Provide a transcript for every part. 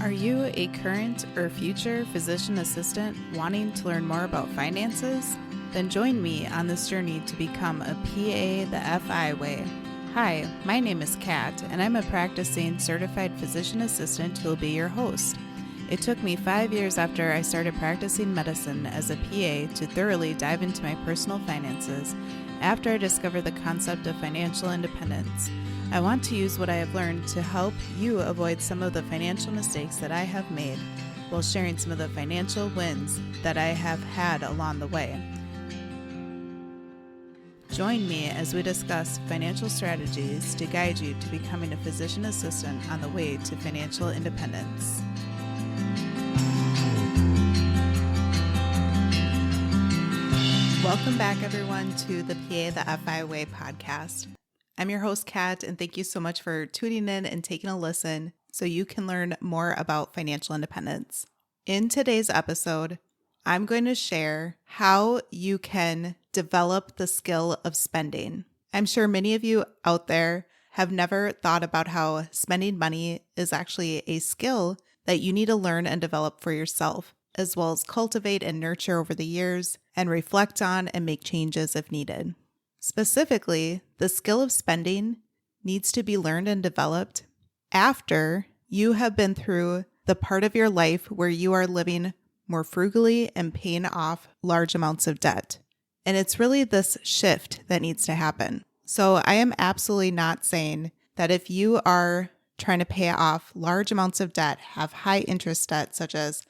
Are you a current or future physician assistant wanting to learn more about finances? Then join me on this journey to become a PA the FI way. Hi, my name is Kat, and I'm a practicing certified physician assistant who will be your host. It took me 5 years after I started practicing medicine as a PA to thoroughly dive into my personal finances after I discovered the concept of financial independence. I want to use what I have learned to help you avoid some of the financial mistakes that I have made while sharing some of the financial wins that I have had along the way. Join me as we discuss financial strategies to guide you to becoming a physician assistant on the way to financial independence. Welcome back, everyone, to the PA the FI Way podcast. I'm your host, Kat, and thank you so much for tuning in and taking a listen so you can learn more about financial independence. In today's episode, I'm going to share how you can develop the skill of spending. I'm sure many of you out there have never thought about how spending money is actually a skill that you need to learn and develop for yourself, as well as cultivate and nurture over the years and reflect on and make changes if needed. Specifically, the skill of spending needs to be learned and developed after you have been through the part of your life where you are living more frugally and paying off large amounts of debt. And it's really this shift that needs to happen. So I am absolutely not saying that if you are trying to pay off large amounts of debt, have high interest debt, such as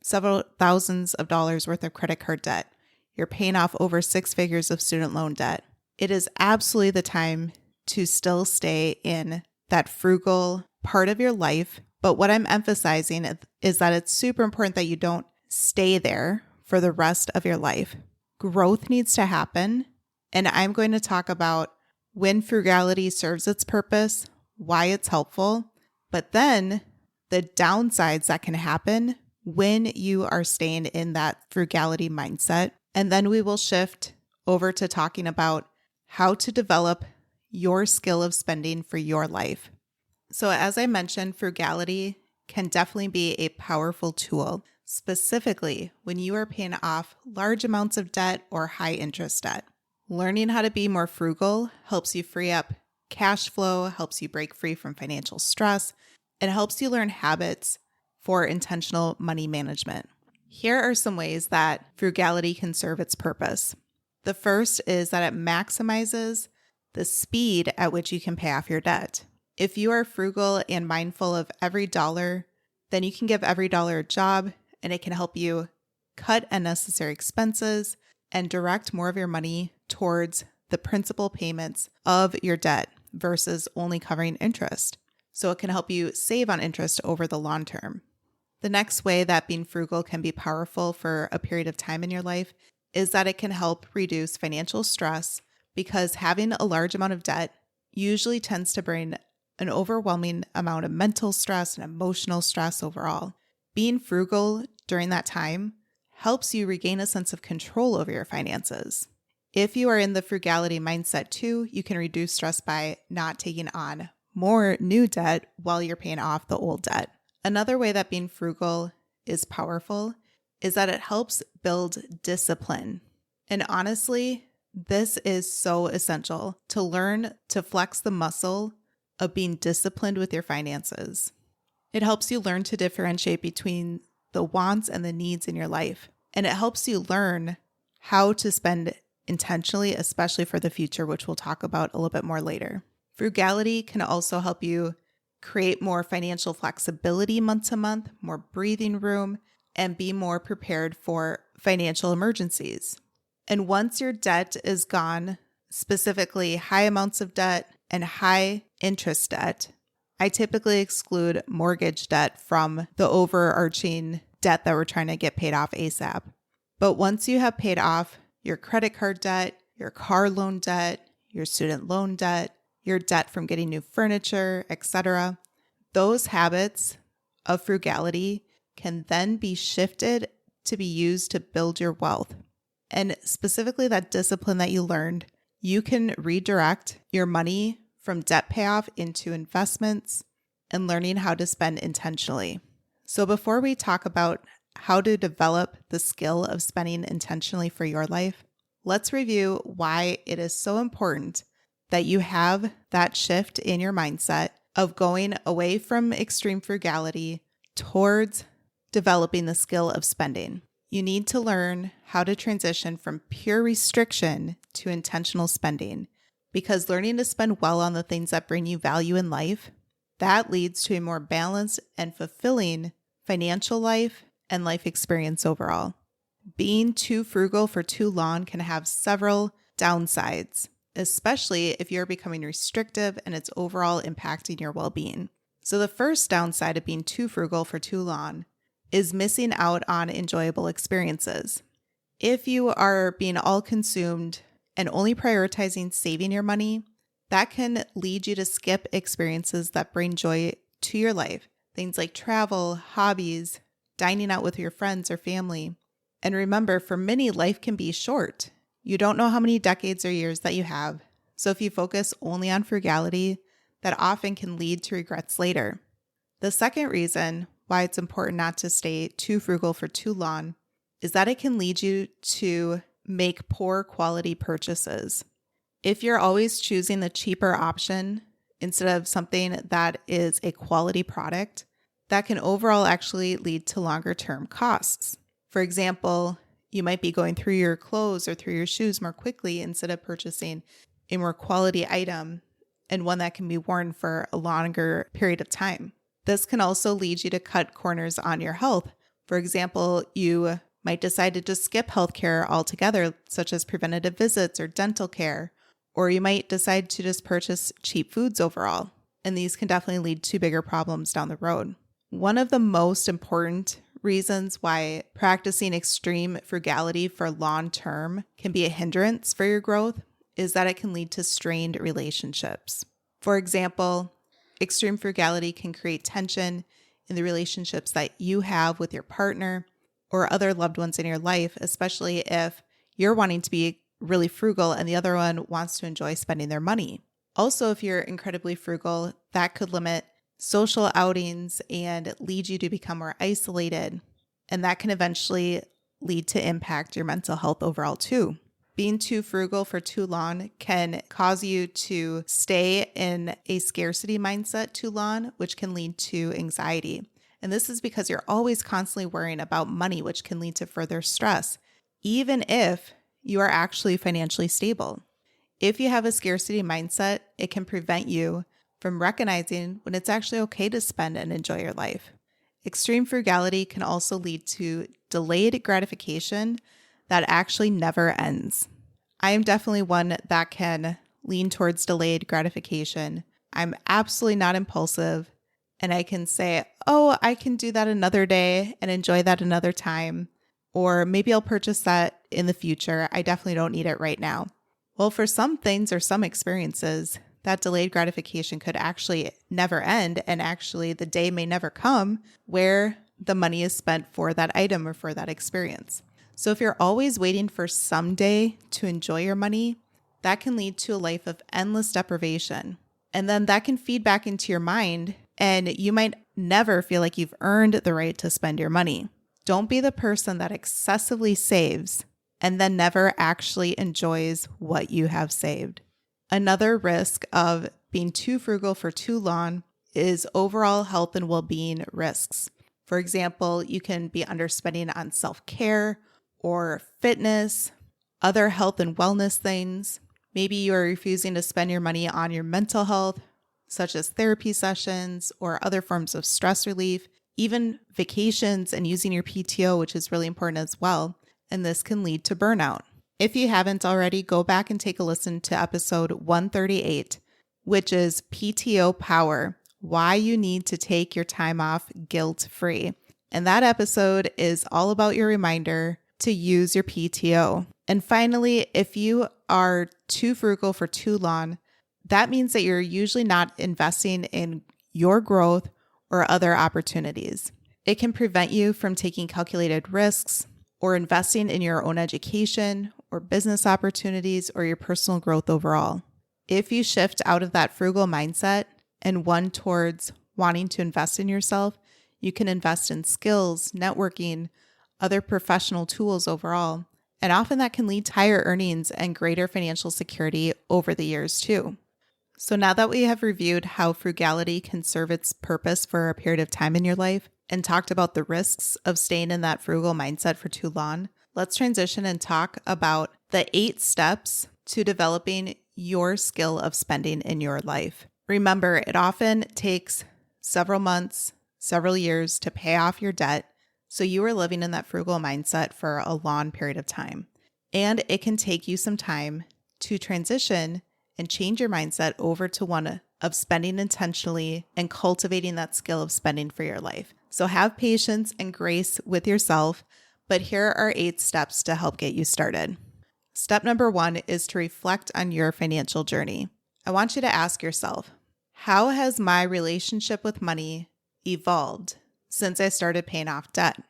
several thousands of dollars worth of credit card debt, you're paying off over 6 figures of student loan debt, it is absolutely the time to still stay in that frugal part of your life. But what I'm emphasizing is that it's super important that you don't stay there for the rest of your life. Growth needs to happen. And I'm going to talk about when frugality serves its purpose, why it's helpful, but then the downsides that can happen when you are staying in that frugality mindset. And then we will shift over to talking about how to develop your skill of spending for your life. So as I mentioned, frugality can definitely be a powerful tool, specifically when you are paying off large amounts of debt or high interest debt. Learning how to be more frugal helps you free up cash flow, helps you break free from financial stress, and helps you learn habits for intentional money management. Here are some ways that frugality can serve its purpose. The first is that it maximizes the speed at which you can pay off your debt. If you are frugal and mindful of every dollar, then you can give every dollar a job, and it can help you cut unnecessary expenses and direct more of your money towards the principal payments of your debt versus only covering interest. So it can help you save on interest over the long term. The next way that being frugal can be powerful for a period of time in your life is that it can help reduce financial stress, because having a large amount of debt usually tends to bring an overwhelming amount of mental stress and emotional stress overall. Being frugal during that time helps you regain a sense of control over your finances. If you are in the frugality mindset too, you can reduce stress by not taking on more new debt while you're paying off the old debt. Another way that being frugal is powerful is that it helps build discipline. And honestly, this is so essential to learn to flex the muscle of being disciplined with your finances. It helps you learn to differentiate between the wants and the needs in your life. And it helps you learn how to spend intentionally, especially for the future, which we'll talk about a little bit more later. Frugality can also help you create more financial flexibility month to month, more breathing room, and be more prepared for financial emergencies. And once your debt is gone, specifically high amounts of debt and high interest debt, I typically exclude mortgage debt from the overarching debt that we're trying to get paid off ASAP. But once you have paid off your credit card debt, your car loan debt, your student loan debt, your debt from getting new furniture, etc., those habits of frugality can then be shifted to be used to build your wealth. And specifically that discipline that you learned, you can redirect your money from debt payoff into investments and learning how to spend intentionally. So before we talk about how to develop the skill of spending intentionally for your life, let's review why it is so important that you have that shift in your mindset of going away from extreme frugality towards developing the skill of spending. You need to learn how to transition from pure restriction to intentional spending, because learning to spend well on the things that bring you value in life, that leads to a more balanced and fulfilling financial life and life experience overall. Being too frugal for too long can have several downsides, especially if you're becoming restrictive and it's overall impacting your well-being. So the first downside of being too frugal for too long is missing out on enjoyable experiences. If you are being all consumed and only prioritizing saving your money, that can lead you to skip experiences that bring joy to your life. Things like travel, hobbies, dining out with your friends or family. And remember, for many, life can be short. You don't know how many decades or years that you have. So if you focus only on frugality, that often can lead to regrets later. The second reason why it's important not to stay too frugal for too long is that it can lead you to make poor quality purchases. If you're always choosing the cheaper option instead of something that is a quality product, that can overall actually lead to longer term costs. For example, you might be going through your clothes or through your shoes more quickly instead of purchasing a more quality item and one that can be worn for a longer period of time. This can also lead you to cut corners on your health. For example, you might decide to just skip healthcare altogether, such as preventative visits or dental care, or you might decide to just purchase cheap foods overall. And these can definitely lead to bigger problems down the road. One of the most important reasons why practicing extreme frugality for long term can be a hindrance for your growth is that it can lead to strained relationships. For example, extreme frugality can create tension in the relationships that you have with your partner or other loved ones in your life, especially if you're wanting to be really frugal and the other one wants to enjoy spending their money. Also, if you're incredibly frugal, that could limit social outings and lead you to become more isolated. And that can eventually lead to impact your mental health overall too. Being too frugal for too long can cause you to stay in a scarcity mindset too long, which can lead to anxiety. And this is because you're always constantly worrying about money, which can lead to further stress, even if you are actually financially stable. If you have a scarcity mindset, it can prevent you from recognizing when it's actually okay to spend and enjoy your life. Extreme frugality can also lead to delayed gratification that actually never ends. I am definitely one that can lean towards delayed gratification. I'm absolutely not impulsive, and I can say, oh, I can do that another day and enjoy that another time, or maybe I'll purchase that in the future. I definitely don't need it right now. Well, for some things or some experiences, that delayed gratification could actually never end, and actually the day may never come where the money is spent for that item or for that experience. So if you're always waiting for someday to enjoy your money, that can lead to a life of endless deprivation. And then that can feed back into your mind, and you might never feel like you've earned the right to spend your money. Don't be the person that excessively saves and then never actually enjoys what you have saved. Another risk of being too frugal for too long is overall health and well-being risks. For example, you can be underspending on self-care or fitness, other health and wellness things. Maybe you are refusing to spend your money on your mental health, such as therapy sessions or other forms of stress relief, even vacations and using your PTO, which is really important as well. And this can lead to burnout. If you haven't already, go back and take a listen to episode 138, which is PTO Power, why you need to take your time off guilt-free. And that episode is all about your reminder to use your PTO. And finally, if you are too frugal for too long, that means that you're usually not investing in your growth or other opportunities. It can prevent you from taking calculated risks or investing in your own education or business opportunities or your personal growth overall. If you shift out of that frugal mindset and one towards wanting to invest in yourself, You can invest in skills, networking, other professional tools overall, and often that can lead to higher earnings and greater financial security over the years too. So now that we have reviewed how frugality can serve its purpose for a period of time in your life and talked about the risks of staying in that frugal mindset for too long, let's transition and talk about the 8 steps to developing your skill of spending in your life. Remember, it often takes several months, several years to pay off your debt, so you are living in that frugal mindset for a long period of time. And it can take you some time to transition and change your mindset over to one of spending intentionally and cultivating that skill of spending for your life. So have patience and grace with yourself, but here are 8 steps to help get you started. Step number 1 is to reflect on your financial journey. I want you to ask yourself, how has my relationship with money evolved since I started paying off debt?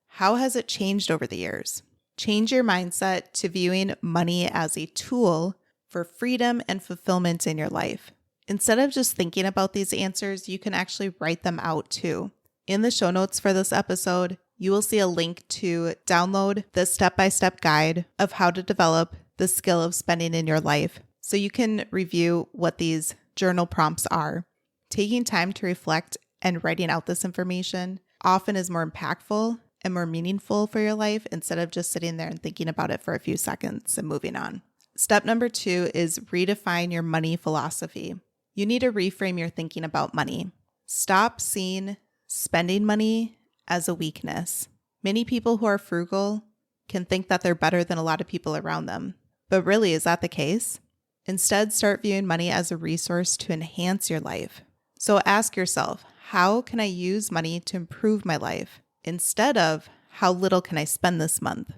How has it changed over the years? Change your mindset to viewing money as a tool for freedom and fulfillment in your life. Instead of just thinking about these answers, you can actually write them out too. In the show notes for this episode, you will see a link to download the step-by-step guide of how to develop the skill of spending in your life, so you can review what these journal prompts are. Taking time to reflect and writing out this information often is more impactful and more meaningful for your life instead of just sitting there and thinking about it for a few seconds and moving on. Step number 2 is redefine your money philosophy. You need to reframe your thinking about money. Stop seeing spending money as a weakness. Many people who are frugal can think that they're better than a lot of people around them. But really, is that the case? Instead, start viewing money as a resource to enhance your life. So ask yourself, how can I use money to improve my life? Instead of, how little can I spend this month?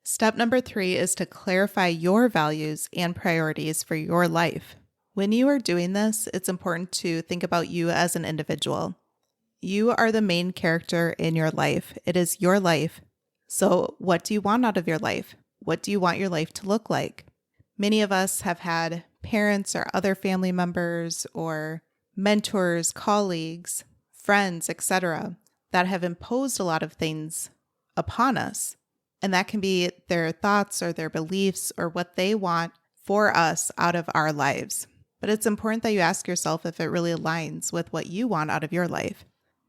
Step number 3 is to clarify your values and priorities for your life. When you are doing this, it's important to think about you as an individual. You are the main character in your life. It is your life. So what do you want out of your life? What do you want your life to look like? Many of us have had parents or other family members or mentors, colleagues, friends, etc., that have imposed a lot of things upon us. And that can be their thoughts or their beliefs or what they want for us out of our lives. But it's important that you ask yourself if it really aligns with what you want out of your life.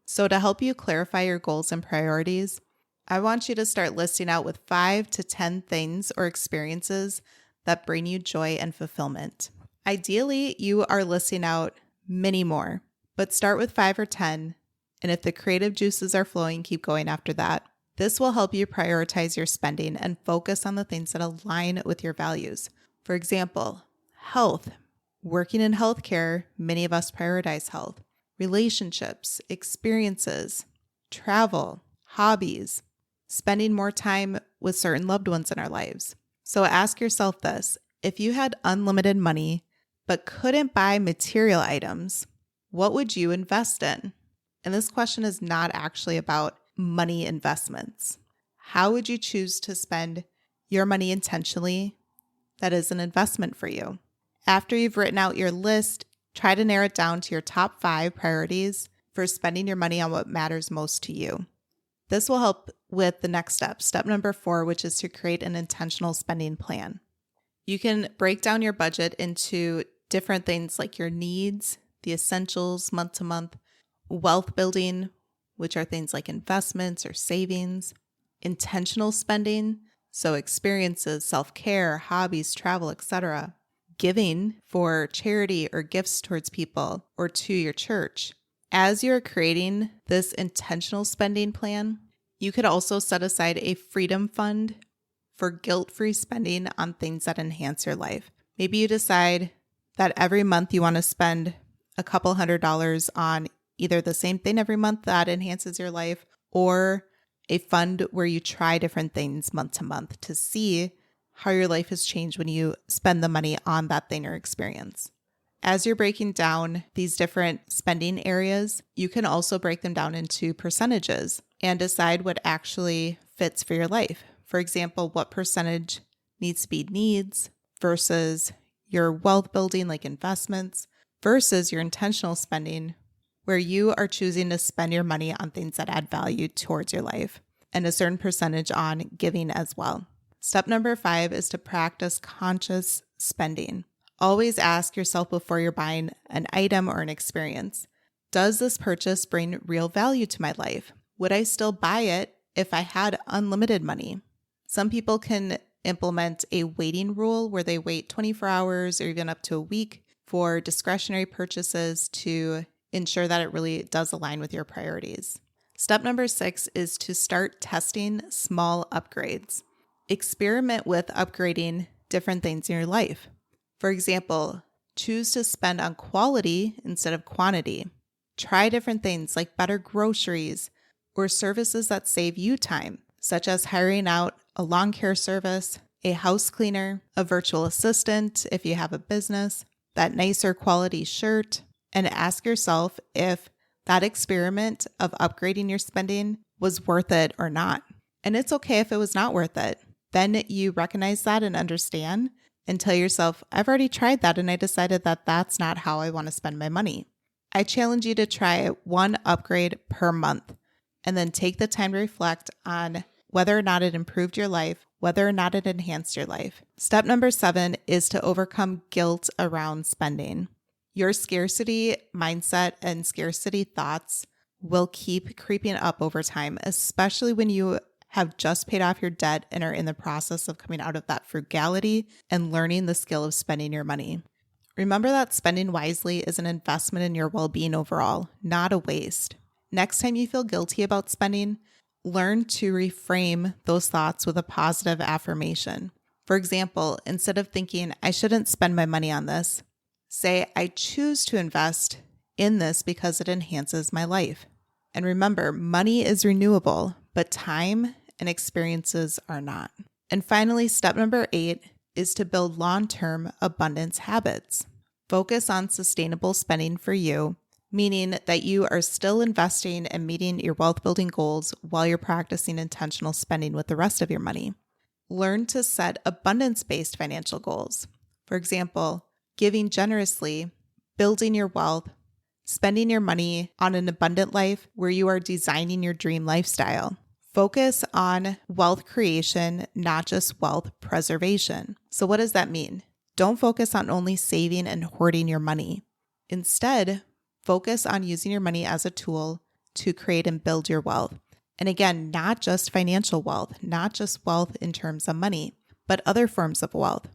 So to help you clarify your goals and priorities, I want you to start listing out with 5 to 10 things or experiences that bring you joy and fulfillment. Ideally, you are listing out many more, but start with 5 or 10. And if the creative juices are flowing, keep going after that. This will help you prioritize your spending and focus on the things that align with your values. For example, health. Working in healthcare, many of us prioritize health. Relationships, experiences, travel, hobbies, spending more time with certain loved ones in our lives. So ask yourself this: if you had unlimited money but couldn't buy material items, what would you invest in? And this question is not actually about money investments. How would you choose to spend your money intentionally that is an investment for you? After you've written out your list, try to narrow it down to your top 5 priorities for spending your money on what matters most to you. This will help with the next step, step number 4, which is to create an intentional spending plan. You can break down your budget into different things like your needs, the essentials month to month, wealth building, which are things like investments or savings, intentional spending, so experiences, self-care, hobbies, travel, etc., giving for charity or gifts towards people or to your church. As you're creating this intentional spending plan, you could also set aside a freedom fund for guilt-free spending on things that enhance your life. Maybe you decide that every month you want to spend a couple $100s on either the same thing every month that enhances your life, or a fund where you try different things month to month to see how your life has changed when you spend the money on that thing or experience. As you're breaking down these different spending areas, you can also break them down into percentages and decide what actually fits for your life. For example, what percentage needs to be needs versus your wealth building like investments versus your intentional spending, where you are choosing to spend your money on things that add value towards your life, and a certain percentage on giving as well. Step number 5 is to practice conscious spending. Always ask yourself before you're buying an item or an experience, does this purchase bring real value to my life? Would I still buy it if I had unlimited money? Some people can implement a waiting rule where they wait 24 hours or even up to a week for discretionary purchases to ensure that it really does align with your priorities. Step number 6 is to start testing small upgrades. Experiment with upgrading different things in your life. For example, choose to spend on quality instead of quantity. Try different things like better groceries or services that save you time, such as hiring out a lawn care service, a house cleaner, a virtual assistant if you have a business, that nicer quality shirt, and ask yourself if that experiment of upgrading your spending was worth it or not. And it's okay if it was not worth it. Then you recognize that and understand and tell yourself, I've already tried that and I decided that that's not how I want to spend my money. I challenge you to try one upgrade per month and then take the time to reflect on whether or not it improved your life, whether or not it enhanced your life. Step number 7 is to overcome guilt around spending. Your scarcity mindset and scarcity thoughts will keep creeping up over time, especially when you have just paid off your debt and are in the process of coming out of that frugality and learning the skill of spending your money. Remember that spending wisely is an investment in your well-being overall, not a waste. Next time you feel guilty about spending, learn to reframe those thoughts with a positive affirmation. For example, instead of thinking, I shouldn't spend my money on this, say, I choose to invest in this because it enhances my life. And remember, money is renewable, but time and experiences are not. And finally, step number 8 is to build long-term abundance habits. Focus on sustainable spending for you, meaning that you are still investing and meeting your wealth building goals while you're practicing intentional spending with the rest of your money. Learn to set abundance-based financial goals. For example, giving generously, building your wealth, spending your money on an abundant life where you are designing your dream lifestyle. Focus on wealth creation, not just wealth preservation. So what does that mean? Don't focus on only saving and hoarding your money. Instead, focus on using your money as a tool to create and build your wealth. And again, not just financial wealth, not just wealth in terms of money, but other forms of wealth.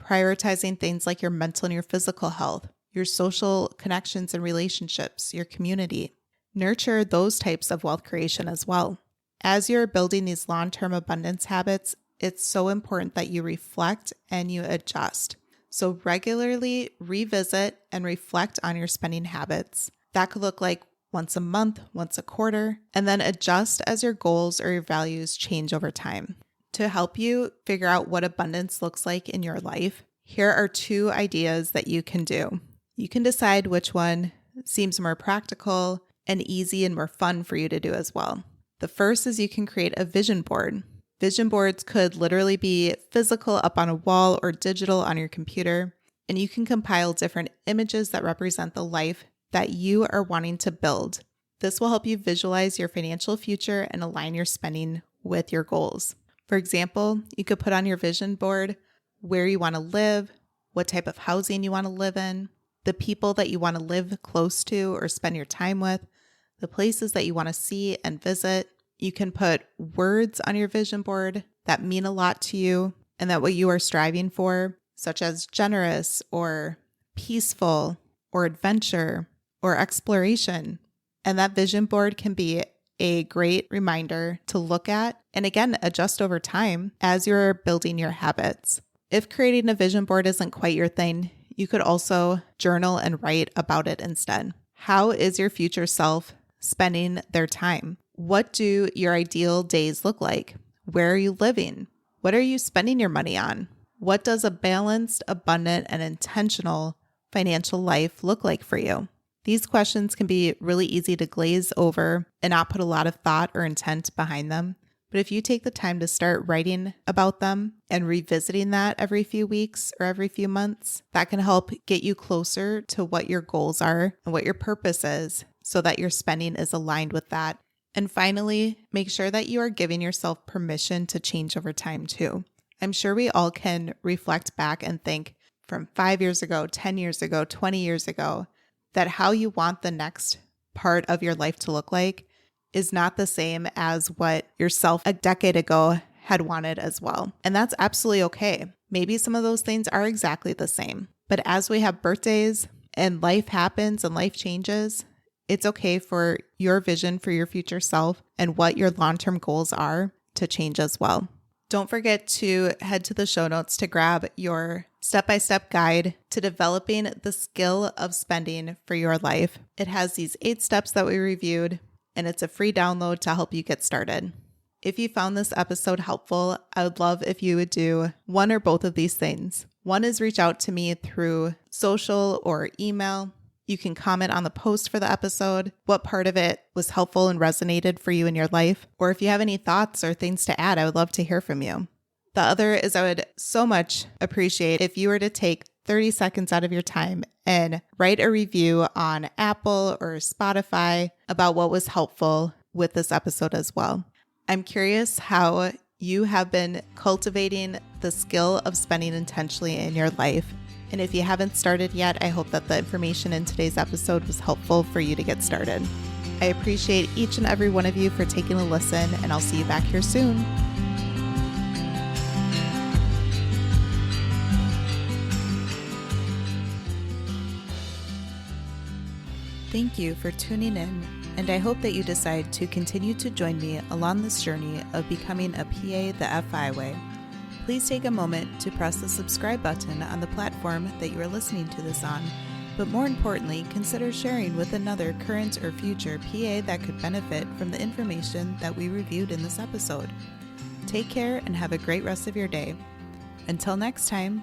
Prioritizing things like your mental and your physical health, your social connections and relationships, your community. Nurture those types of wealth creation as well. As you're building these long-term abundance habits, it's so important that you reflect and you adjust. So regularly revisit and reflect on your spending habits. That could look like once a month, once a quarter, and then adjust as your goals or your values change over time. To help you figure out what abundance looks like in your life, here are 2 ideas that you can do. You can decide which one seems more practical and easy and more fun for you to do as well. The first is you can create a vision board. Vision boards could literally be physical up on a wall or digital on your computer, and you can compile different images that represent the life that you are wanting to build. This will help you visualize your financial future and align your spending with your goals. For example, you could put on your vision board where you want to live, what type of housing you want to live in, the people that you want to live close to or spend your time with, the places that you want to see and visit. You can put words on your vision board that mean a lot to you and that what you are striving for, such as generous or peaceful or adventure or exploration. And that vision board can be a great reminder to look at and again, adjust over time as you're building your habits. If creating a vision board isn't quite your thing, you could also journal and write about it instead. How is your future self spending their time? What do your ideal days look like? Where are you living? What are you spending your money on? What does a balanced, abundant, and intentional financial life look like for you? These questions can be really easy to glaze over and not put a lot of thought or intent behind them. But if you take the time to start writing about them and revisiting that every few weeks or every few months, that can help get you closer to what your goals are and what your purpose is, so that your spending is aligned with that. And finally, make sure that you are giving yourself permission to change over time too. I'm sure we all can reflect back and think from 5 years ago, 10 years ago, 20 years ago, that how you want the next part of your life to look like is not the same as what yourself a decade ago had wanted as well. And that's absolutely okay. Maybe some of those things are exactly the same. But as we have birthdays and life happens and life changes, it's okay for your vision for your future self and what your long-term goals are to change as well. Don't forget to head to the show notes to grab your step-by-step guide to developing the skill of spending for your life. It has these 8 steps that we reviewed, and it's a free download to help you get started. If you found this episode helpful, I would love if you would do one or both of these things. One is reach out to me through social or email. You can comment on the post for the episode, what part of it was helpful and resonated for you in your life, or if you have any thoughts or things to add, I would love to hear from you. The other is I would so much appreciate if you were to take 30 seconds out of your time and write a review on Apple or Spotify about what was helpful with this episode as well. I'm curious how you have been cultivating the skill of spending intentionally in your life. And if you haven't started yet, I hope that the information in today's episode was helpful for you to get started. I appreciate each and every one of you for taking a listen, and I'll see you back here soon. Thank you for tuning in, and I hope that you decide to continue to join me along this journey of becoming a PA the FI way. Please take a moment to press the subscribe button on the platform that you are listening to this on, but more importantly, consider sharing with another current or future PA that could benefit from the information that we reviewed in this episode. Take care and have a great rest of your day. Until next time.